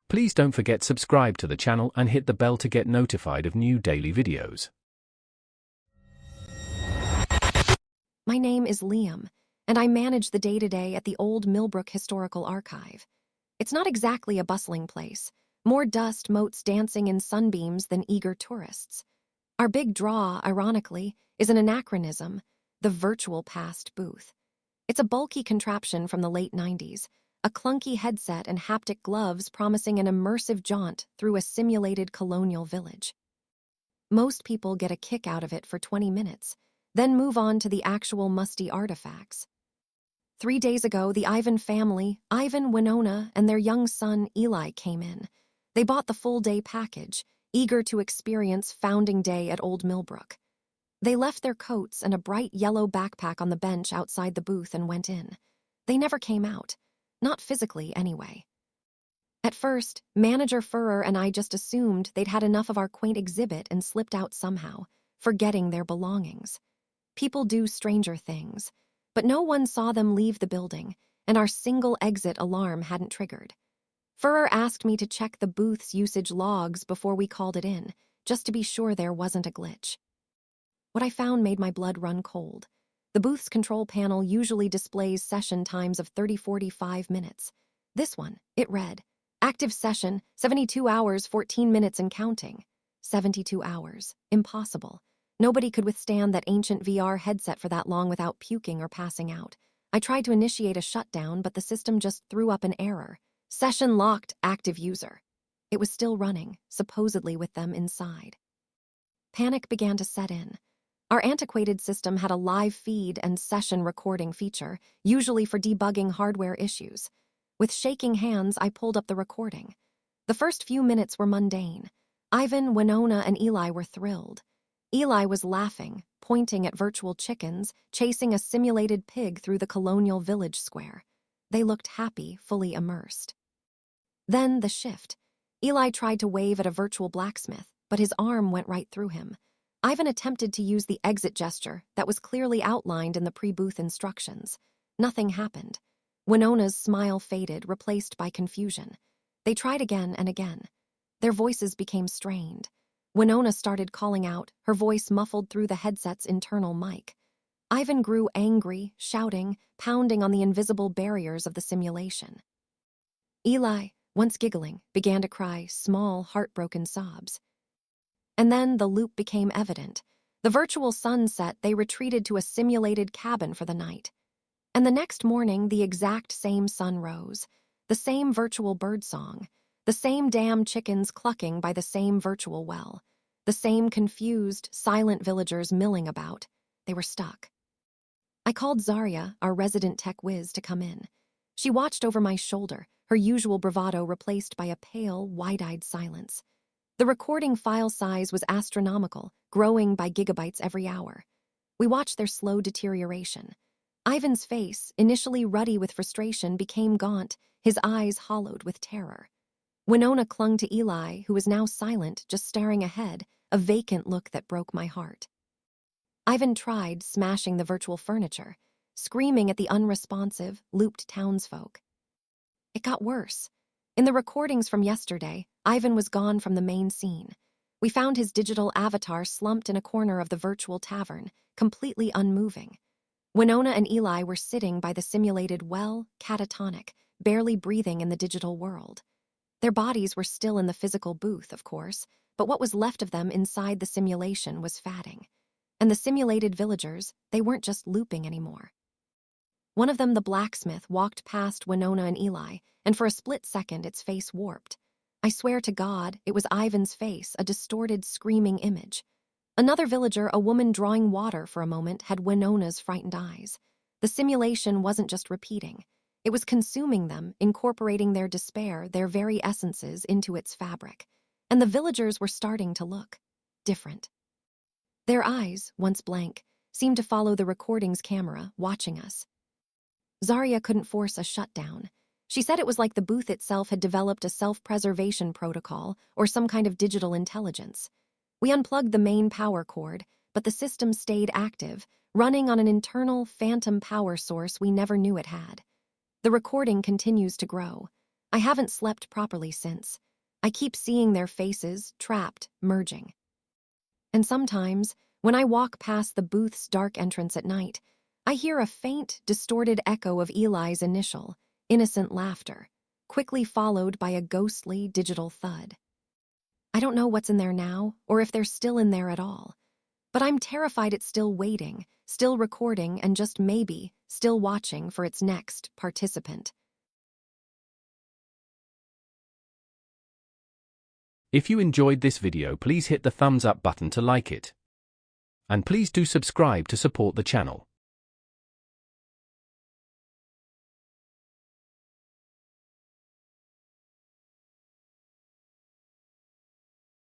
Please don't forget subscribe to the channel and hit the bell to get notified of new daily videos. My name is Liam, and I manage the day-to-day at the Old Millbrook Historical Archive. It's not exactly a bustling place, more dust motes dancing in sunbeams than eager tourists. Our big draw, ironically, is an anachronism, the virtual past booth. It's a bulky contraption from the late 90s, a clunky headset and haptic gloves promising an immersive jaunt through a simulated colonial village. Most people get a kick out of it for 20 minutes, then move on to the actual musty artifacts. 3 days ago, the Ivan family, Ivan, Winona, and their young son, Eli, came in. They bought the full-day package, eager to experience Founding Day at Old Millbrook. They left their coats and a bright yellow backpack on the bench outside the booth and went in. They never came out. Not physically, anyway. At first, Manager Furrer and I just assumed they'd had enough of our quaint exhibit and slipped out somehow, forgetting their belongings. People do stranger things, but no one saw them leave the building, and our single exit alarm hadn't triggered. Furrer asked me to check the booth's usage logs before we called it in, just to be sure there wasn't a glitch. What I found made my blood run cold. The booth's control panel usually displays session times of 30-45 minutes. This one, it read, active session, 72 hours, 14 minutes and counting. 72 hours. Impossible. Nobody could withstand that ancient VR headset for that long without puking or passing out. I tried to initiate a shutdown, but the system just threw up an error. Session locked, active user. It was still running, supposedly with them inside. Panic began to set in. Our antiquated system had a live feed and session recording feature, usually for debugging hardware issues. With shaking hands, I pulled up the recording. The first few minutes were mundane. Ivan, Winona, and Eli were thrilled. Eli was laughing, pointing at virtual chickens, chasing a simulated pig through the colonial village square. They looked happy, fully immersed. Then the shift. Eli tried to wave at a virtual blacksmith, but his arm went right through him. Ivan attempted to use the exit gesture that was clearly outlined in the pre-booth instructions. Nothing happened. Winona's smile faded, replaced by confusion. They tried again and again. Their voices became strained. Winona started calling out, her voice muffled through the headset's internal mic. Ivan grew angry, shouting, pounding on the invisible barriers of the simulation. Eli, once giggling, began to cry small, heartbroken sobs. And then the loop became evident. The virtual sun set, they retreated to a simulated cabin for the night. And the next morning, the exact same sun rose, the same virtual birdsong, the same damn chickens clucking by the same virtual well, the same confused, silent villagers milling about. They were stuck. I called Zarya, our resident tech whiz, to come in. She watched over my shoulder, her usual bravado replaced by a pale, wide-eyed silence. The recording file size was astronomical, growing by gigabytes every hour. We watched their slow deterioration. Ivan's face, initially ruddy with frustration, became gaunt, his eyes hollowed with terror. Winona clung to Eli, who was now silent, just staring ahead, a vacant look that broke my heart. Ivan tried smashing the virtual furniture, screaming at the unresponsive, looped townsfolk. It got worse. In the recordings from yesterday, Ivan was gone from the main scene. We found his digital avatar slumped in a corner of the virtual tavern, completely unmoving. Winona and Eli were sitting by the simulated well, catatonic, barely breathing in the digital world. Their bodies were still in the physical booth, of course, but what was left of them inside the simulation was fatting. And the simulated villagers, they weren't just looping anymore. One of them, the blacksmith, walked past Winona and Eli, and for a split second its face warped. I swear to God, it was Ivan's face, a distorted, screaming image. Another villager, a woman drawing water for a moment, had Winona's frightened eyes. The simulation wasn't just repeating. It was consuming them, incorporating their despair, their very essences, into its fabric. And the villagers were starting to look different. Their eyes, once blank, seemed to follow the recording's camera, watching us. Zarya couldn't force a shutdown. She said it was like the booth itself had developed a self-preservation protocol or some kind of digital intelligence. We unplugged the main power cord, but the system stayed active, running on an internal phantom power source we never knew it had. The recording continues to grow. I haven't slept properly since. I keep seeing their faces, trapped, merging. And sometimes, when I walk past the booth's dark entrance at night, I hear a faint, distorted echo of Eli's initial, innocent laughter, quickly followed by a ghostly digital thud. I don't know what's in there now, or if they're still in there at all. But I'm terrified it's still waiting, still recording, and just maybe, still watching for its next participant. If you enjoyed this video, please hit the thumbs up button to like it. And please do subscribe to support the channel.